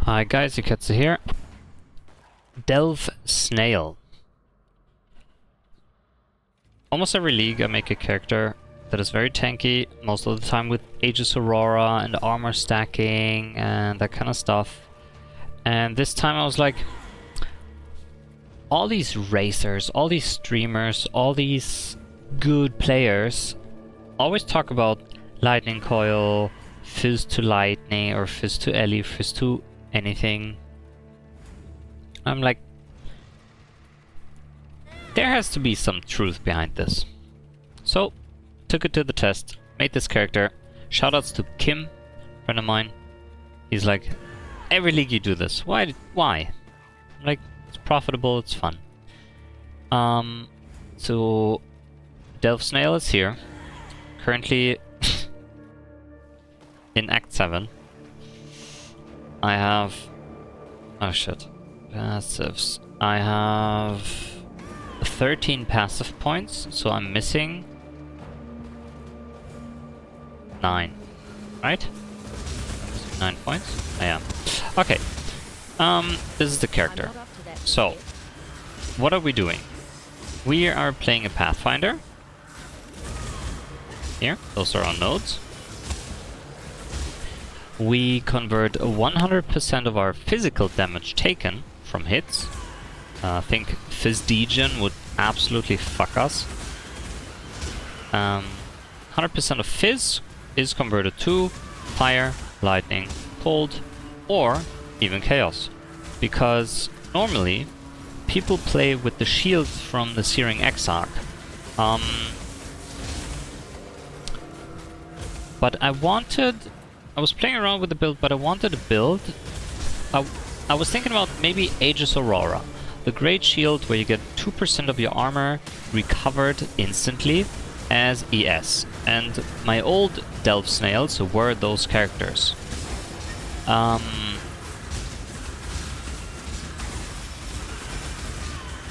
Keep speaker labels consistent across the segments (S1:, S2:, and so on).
S1: Hi guys, Iketsu here. DelveSnail. Almost every league I make a character that is very tanky, most of the time with Aegis Aurora and armor stacking and that kind of stuff. And this time I was like, all these racers, all these streamers, all these good players always talk about lightning coil, fizz to lightning, or fizz to Ellie, fizz to anything. I'm like, there has to be some truth behind this. So, took it to the test, made this character. Shoutouts to Kim, friend of mine. He's like, every league you do this. Why? I'm like, it's profitable, it's fun. So, DelveSnail is here. Currently in Act 7. I have... oh shit. Passives. I have 13 passive points, so I'm missing 9. Right? 9 points? I am. Okay. This is the character. So, what are we doing? We are playing a Pathfinder. Here, those are our nodes. We convert 100% of our physical damage taken from hits. I think Fizdegen would absolutely fuck us. 100% of Fizz is converted to Fire, Lightning, Cold, or even Chaos. Because normally, people play with the shields from the Searing Exarch. But I was playing around with the build, but I wanted a build. I was thinking about maybe Aegis Aurora. The Great Shield where you get 2% of your armor recovered instantly as ES. And my old DelveSnails were those characters.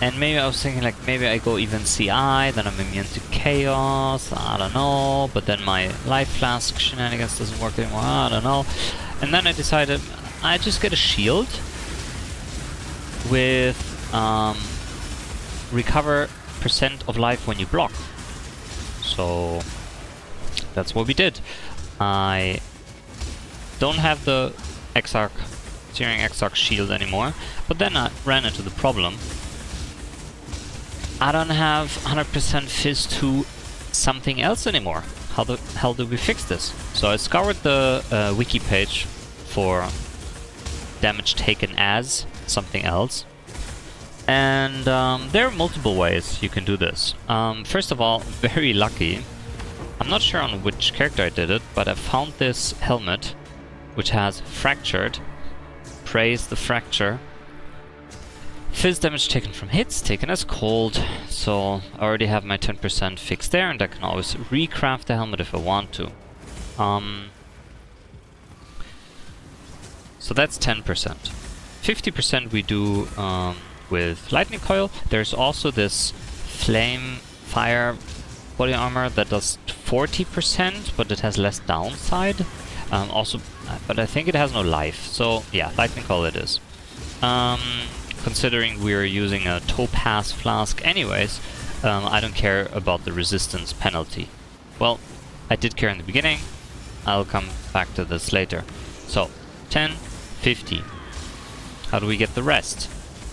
S1: And maybe I was thinking like, maybe I go even CI, then I'm immune to Chaos, I don't know, but then my Life Flask shenanigans doesn't work anymore, I don't know. And then I decided I just get a shield with recover % of life when you block. So that's what we did. I don't have the Searing Exarch shield anymore, but then I ran into the problem. I don't have 100% fizz to something else anymore. How the hell do we fix this? So I scoured the wiki page for damage taken as something else. And there are multiple ways you can do this. First of all, very lucky. I'm not sure on which character I did it, but I found this helmet which has Fractured. Praise the Fracture. Fizz damage taken from hits, taken as cold, so I already have my 10% fixed there, and I can always recraft the helmet if I want to. So that's 10%. 50% we do with Lightning Coil. There's also this Flame Fire body armor that does 40%, but it has less downside. But I think it has no life, so yeah, Lightning Coil it is. Considering we're using a Topaz Flask anyways, I don't care about the resistance penalty. Well, I did care in the beginning, I'll come back to this later. So, 10, 50. How do we get the rest?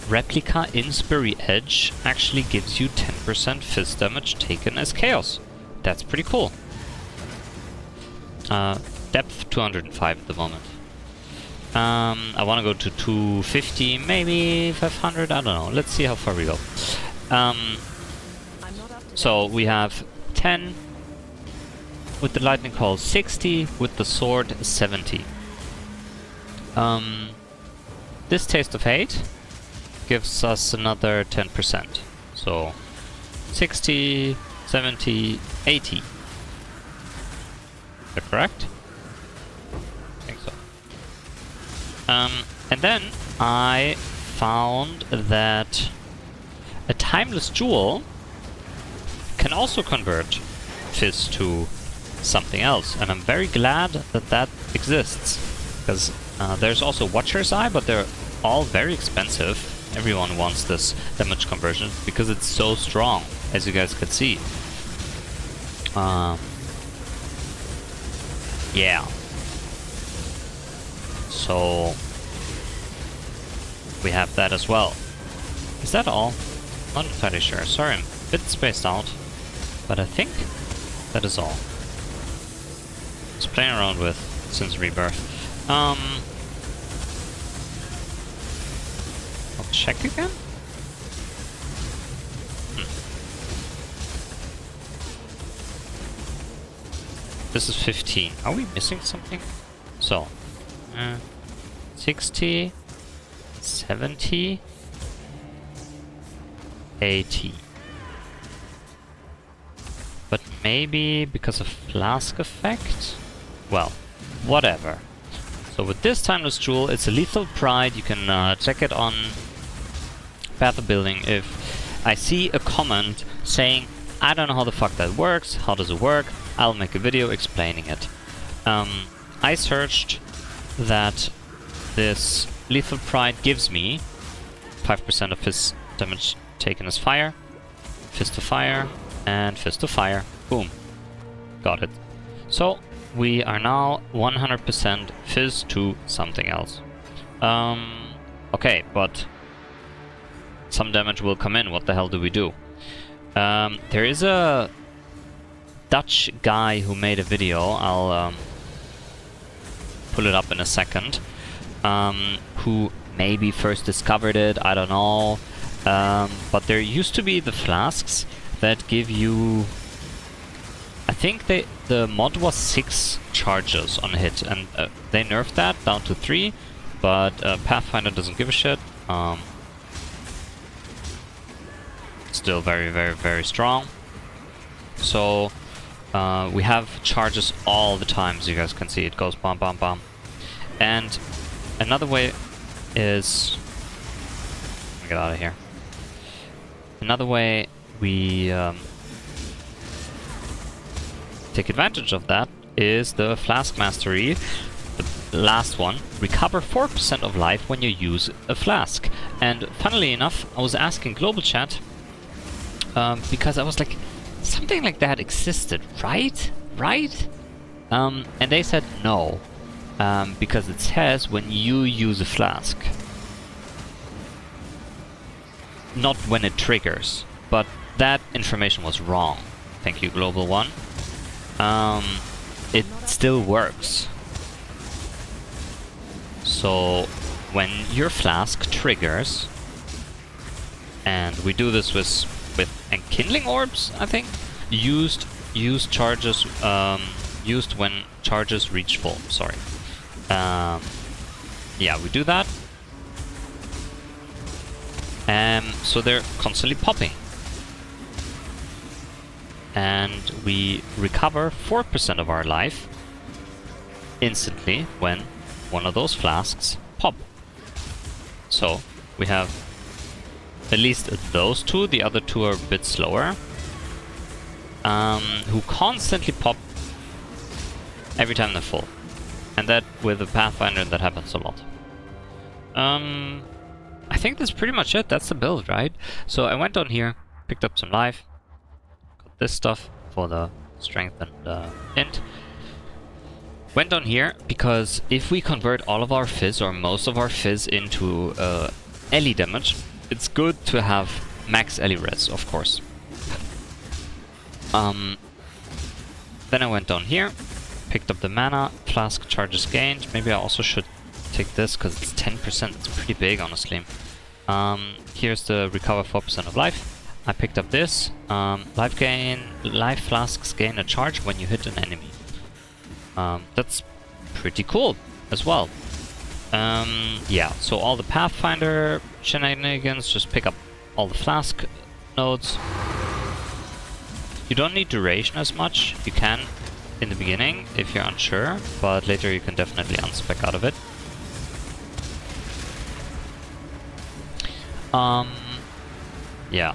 S1: Replica Inspiry Edge actually gives you 10% fizz damage taken as Chaos. That's pretty cool. Depth 205 at the moment. I want to go to 250, maybe 500, I don't know. Let's see how far we go. So we have 10 with the Lightning Coil, 60 with the sword, 70. This Taste of Hate gives us another 10%. So 60, 70, 80. Is that correct? And then I found that a Timeless Jewel can also convert Fizz to something else, and I'm very glad that that exists, because There's also Watcher's Eye, but they're all very expensive. Everyone wants this damage conversion because it's so strong, as you guys can see. Yeah. So we have that as well. Is that all? Not entirely sure. Sorry, I'm a bit spaced out. But I think that is all. Just playing around with since Rebirth. I'll check again? This is 15. Are we missing something? So, 60, 70, 80. But maybe because of Flask effect? Well, whatever. So with this Timeless Jewel, it's a lethal pride. You can check it on Path of Building. If I see a comment saying, I don't know how the fuck that works, how does it work, I'll make a video explaining it. I searched that this lethal pride gives me 5% of his damage taken as fire, fist to fire, and fist to fire. Boom. Got it. So we are now 100% fizz to something else. Okay, but some damage will come in. What the hell do we do? There is a Dutch guy who made a video. I'll pull it up in a second. Who maybe first discovered it, I don't know. But there used to be the flasks that give you... I think the mod was 6 charges on a hit, and they nerfed that down to 3, but Pathfinder doesn't give a shit. Still very, very, very strong. So we have charges all the time, as you guys can see. It goes bam, bam, bam. And another way is... Let me get out of here. Another way we take advantage of that is the Flask Mastery, the last one. Recover 4% of life when you use a flask. And funnily enough, I was asking Global Chat because I was like, something like that existed, right? Right? And they said no, because it says when you use a flask. Not when it triggers, but that information was wrong. Thank you, Global One. It still works. So when your flask triggers, and we do this with enkindling orbs, I think, used charges used when charges reach full. Sorry. Yeah, we do that. So they're constantly popping. And we recover 4% of our life instantly when one of those flasks pop. So we have at least those two, the other two are a bit slower, who constantly pop every time they're full. And that, with a Pathfinder, that happens a lot. I think that's pretty much it. That's the build, right? So I went on here, picked up some life, got this stuff for the strength and int. Went on here because if we convert all of our fizz or most of our fizz into Ellie damage, it's good to have max Ellie res, of course. Then I went down here, picked up the mana, flask charges gained. Maybe I also should take this because it's 10%. It's pretty big, honestly. Here's the recover 4% of life. I picked up this. Life flasks gain a charge when you hit an enemy. That's pretty cool as well. Yeah, so all the Pathfinder shenanigans, just pick up all the flask nodes. You don't need duration as much. You can in the beginning if you're unsure, but later you can definitely unspec out of it. Yeah.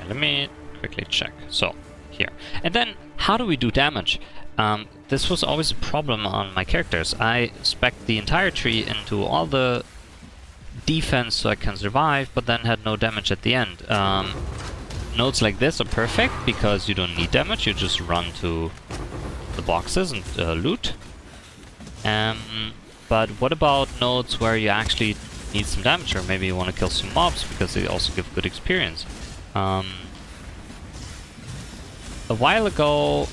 S1: Let me quickly check. So, here. And then, how do we do damage? this was always a problem on my characters. I spec'd the entire tree into all the defense so I can survive, but then had no damage at the end. Nodes like this are perfect because you don't need damage, you just run to the boxes and loot. But what about nodes where you actually need some damage, or maybe you want to kill some mobs because they also give good experience? A while ago,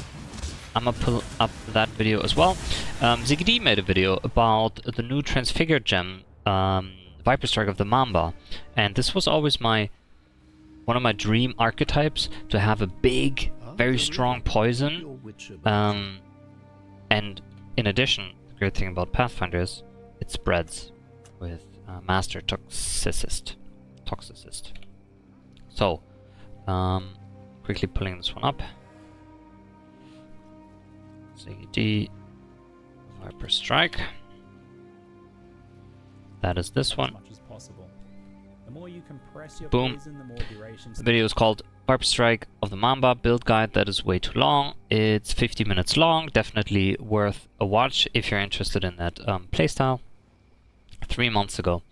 S1: I'm gonna pull up that video as well. ZiggyD made a video about the new Transfigured gem, Viper Strike of the Mamba, and this was always one of my dream archetypes, to have a big, very strong poison. And in addition, the great thing about Pathfinder is it spreads with Master Toxicist. So, quickly pulling this one up. ZD Viper Strike. That is this one. Boom. The video is called Viper Strike of the Mamba build guide. That is way too long. It's 50 minutes long. Definitely worth a watch if you're interested in that playstyle. 3 months ago.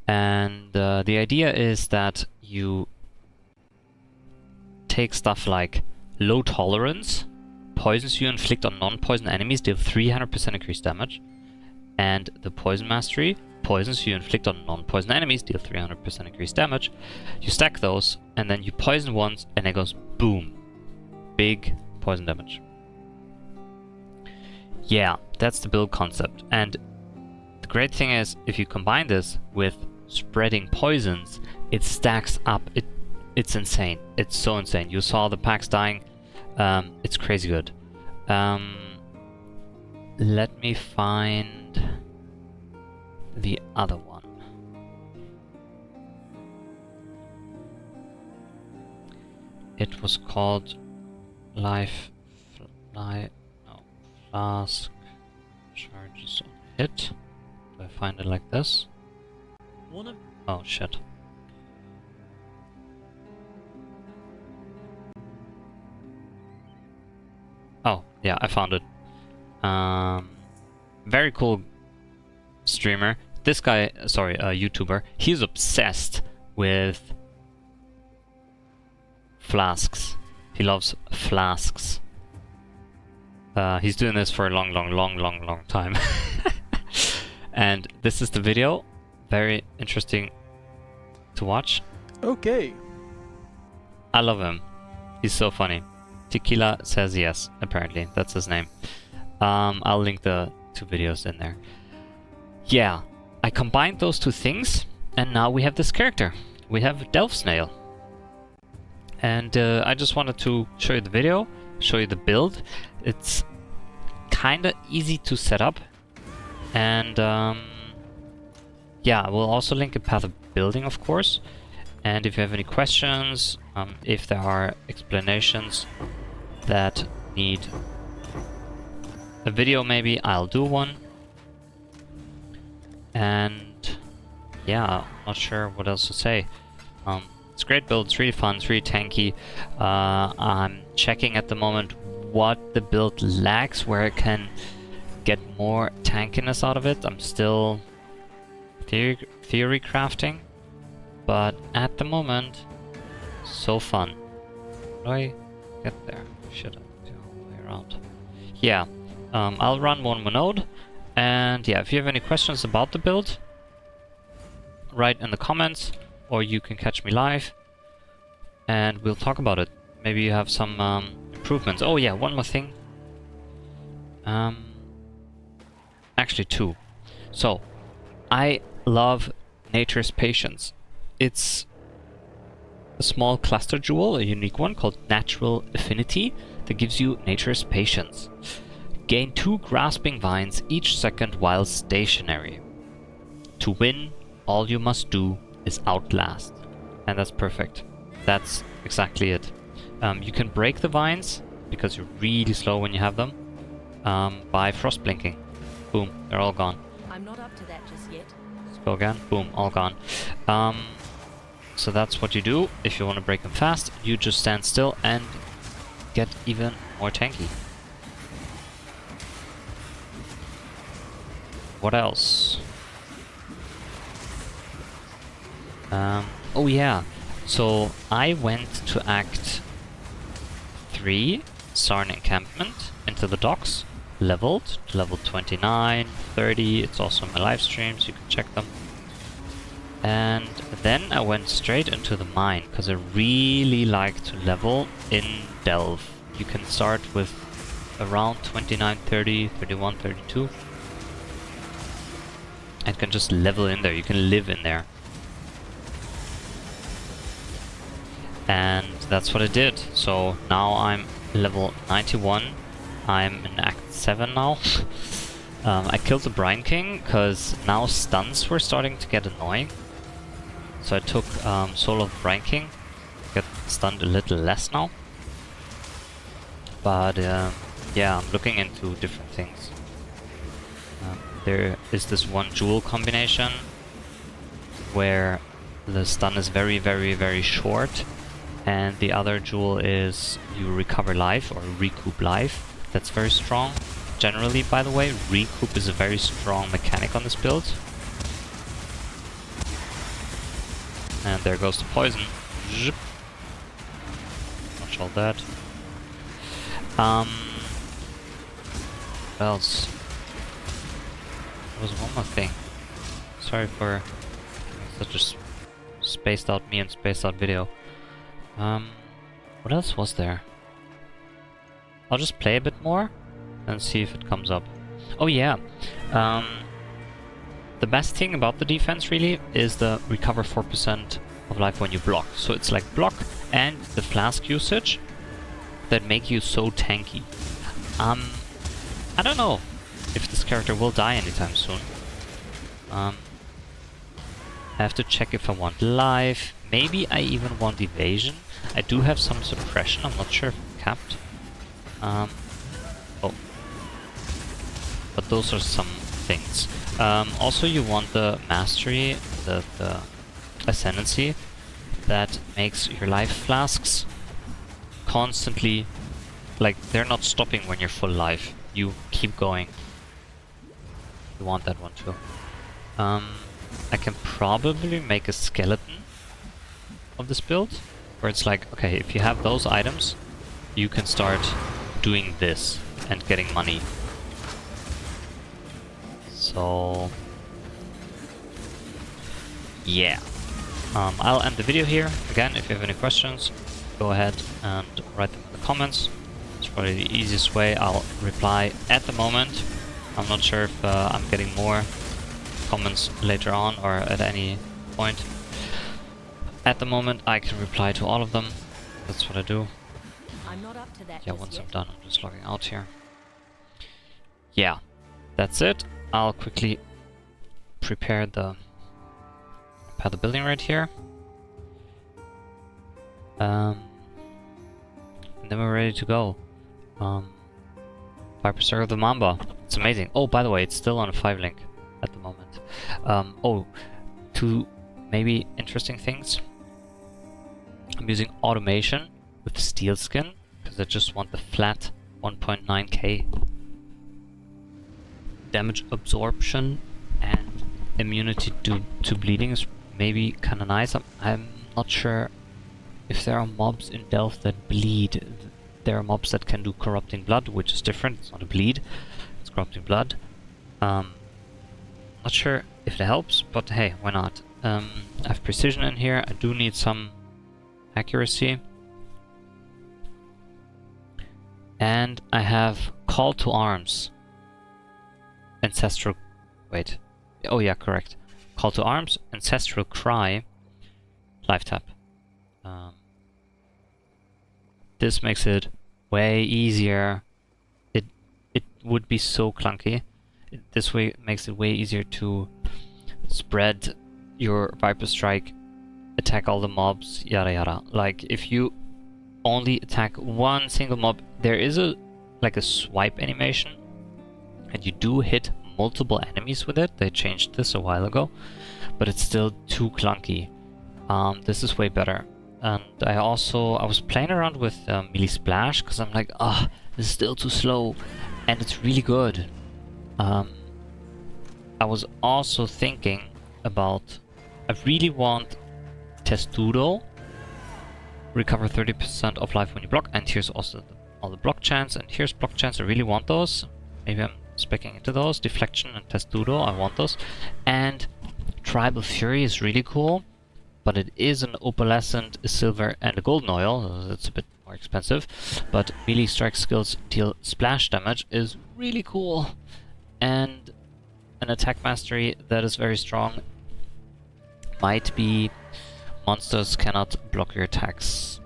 S1: And the idea is that you take stuff like low tolerance, poisons you inflict on non-poison enemies, deal 300% increased damage, and the poison mastery, poisons you inflict on non-poison enemies, deal 300% increased damage. You stack those, and then you poison once, and it goes boom. Big poison damage. Yeah, that's the build concept. And the great thing is, if you combine this with spreading poisons, it stacks up. It's insane. It's so insane. You saw the packs dying. It's crazy good. Let me find the other one. It was called Flask charges on hit. Do I find it like this? Oh shit. Oh, yeah, I found it. Very cool streamer. This guy, sorry, YouTuber, he's obsessed with flasks. He loves flasks. He's doing this for a long time. And this is the video. Very interesting to watch.
S2: Okay.
S1: I love him. He's so funny. Tequila says yes, apparently. That's his name. I'll link the 2 videos in there. Yeah, I combined those 2 things, and now we have this character. We have DelveSnail. And I just wanted to show you the video, show you the build. It's kinda easy to set up. And yeah, we'll also link a path of building, of course. And if you have any questions, if there are explanations that need a video, maybe I'll do one. And yeah, I'm not sure what else to say. It's a great build, it's really fun, it's really tanky. I'm checking at the moment what the build lacks, where I can get more tankiness out of it. I'm still theory crafting, but at the moment, so fun. How do I get there? Should I do all the way around? Yeah, I'll run one more node, and yeah, if you have any questions about the build, write in the comments, or you can catch me live, and we'll talk about it. Maybe you have some improvements. Oh yeah, one more thing. Actually 2. So, I love Nature's Patience. It's a small cluster jewel, a unique one called Natural Affinity, that gives you Nature's Patience. Gain 2 grasping vines each second while stationary. To win, all you must do is outlast. And that's perfect. That's exactly it. You can break the vines, because you're really slow when you have them, by frost blinking. Boom, they're all gone.
S3: I'm not up to that just yet.
S1: Let's go again. Boom, all gone. So that's what you do. If you want to break them fast, you just stand still and get even more tanky. what else? Oh yeah, so I went to Act 3, Sarn Encampment, into the docks, leveled to level 29, 30, it's also in my live streams, you can check them. And then I went straight into the mine, because I really like to level in Delve. You can start with around 29, 30, 31, 32. And can just level in there, you can live in there. And that's what I did. So now I'm level 91. I'm in Act 7 now. I killed the Brine King because now stuns were starting to get annoying. So I took Soul of Brine King. Get stunned a little less now. But yeah, I'm looking into different things. There is this one jewel combination where the stun is very, very, very short. And the other jewel is you recover life or recoup life. That's very strong. Generally, by the way, recoup is a very strong mechanic on this build. And there goes the poison. Zip. Watch all that. What else? There was one more thing. Sorry for such a spaced out me and spaced out video. What else was there? I'll just play a bit more and see if it comes up. Oh yeah, the best thing about the defense really is the recover 4% of life when you block. So it's like block and the flask usage that make you so tanky. I don't know if this character will die anytime soon. I have to check if I want life. Maybe I even want evasion. I do have some suppression, I'm not sure if it's capped. Oh. But those are some things. Also you want the mastery, the ascendancy, that makes your life flasks constantly, like they're not stopping when you're full life. You keep going. You want that one too. I can probably make a skeleton of this build, where it's like, okay, if you have those items, you can start doing this and getting money. So yeah, I'll end the video here. Again, if you have any questions, go ahead and write them in the comments. It's probably the easiest way. I'll reply at the moment. I'm not sure if I'm getting more comments later on or at any point. At the moment, I can reply to all of them. That's what I do.
S3: I'm not up to that.
S1: Yeah, once I'm done, I'm just logging out here. Yeah, that's it. I'll quickly prepare the building right here. And then we're ready to go. Viper Circle of the Mamba. It's amazing. Oh, by the way, it's still on a 5 link at the moment. Oh, two maybe interesting things. I'm using automation with steel skin because I just want the flat 1.9k damage absorption, and immunity to bleeding is maybe kind of nice. I'm not sure if there are mobs in Delve that bleed. There are mobs that can do corrupting blood, which is different. It's not a bleed, it's corrupting blood. Not sure if it helps, but hey, why not? I have precision in here. I do need some accuracy. And I have Call to Arms. Ancestral... Wait. Oh yeah, correct. Call to Arms, Ancestral Cry, Life Tap. This makes it way easier. It would be so clunky. This way it makes it way easier to spread your Viper Strike, attack all the mobs, yada yada. Like if you only attack one single mob, there is a swipe animation, and you do hit multiple enemies with it. They changed this a while ago, but it's still too clunky. This is way better. And I was playing around with melee splash because I'm like, this is still too slow, and it's really good. I I was also thinking about, I really want Testudo, recover 30% of life when you block, and here's also all the block chance, and here's block chance. I really want those. Maybe I'm speccing into those. Deflection and Testudo, I want those. And Tribal Fury is really cool, but it is an opalescent, a silver, and a golden oil. So that's a bit more expensive. But melee strike skills deal splash damage is really cool. And an attack mastery that is very strong might be monsters cannot block your attacks.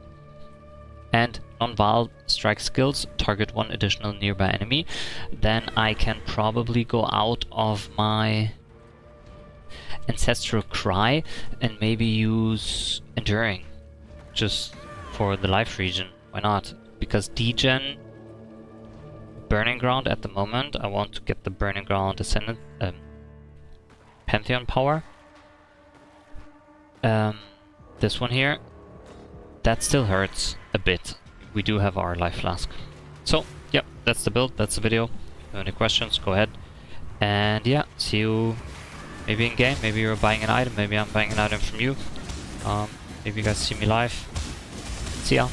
S1: And non-val strike skills target one additional nearby enemy. Then I can probably go out of my Ancestral Cry and maybe use Enduring just for the life region. Why not? Because degen Burning Ground at the moment, I want to get the Burning Ground Ascendant Pantheon power. This one here, that still hurts a bit. We do have our life flask. So, yeah, that's the build, that's the video. If you have any questions, go ahead. And yeah, see you maybe in game, maybe you're buying an item, maybe I'm buying an item from you. Maybe you guys see me live. See ya.